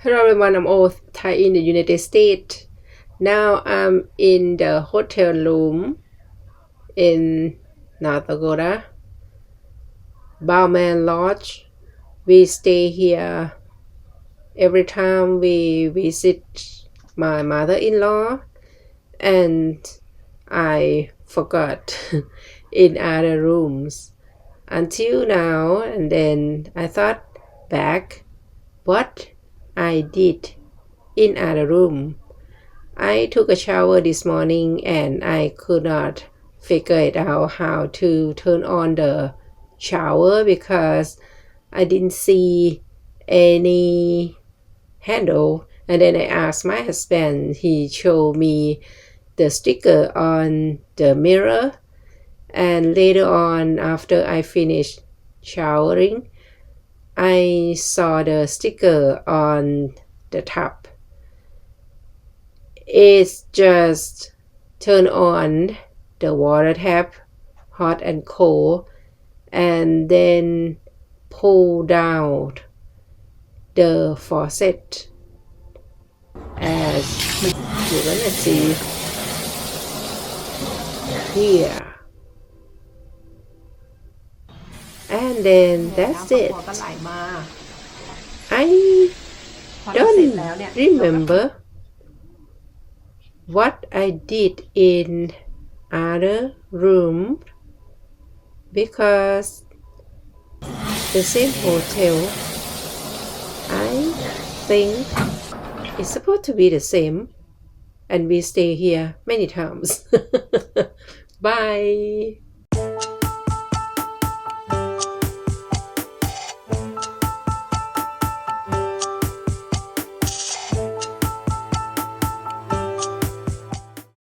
Hello everyone, I'm all Thai in the United States. Now I'm in the hotel room in North Dakota, Bowman Lodge. We stay here every time we visit my mother-in-law, and I forgot in other rooms until now, and then I thought back what I did in other room. I took a shower this morning and I could not figure it out how to turn on the shower because I didn't see any handle. And then I asked my husband, he showed me the sticker on the mirror, and later on after I finished showering, I saw the sticker on the tub. It's just turn on the water tap, hot and cold, and then pull down the faucet as you're gonna see here. And then that's it. I don't remember what I did in other room because the same hotel, I think it's supposed to be the same, and we stay here many times. Bye.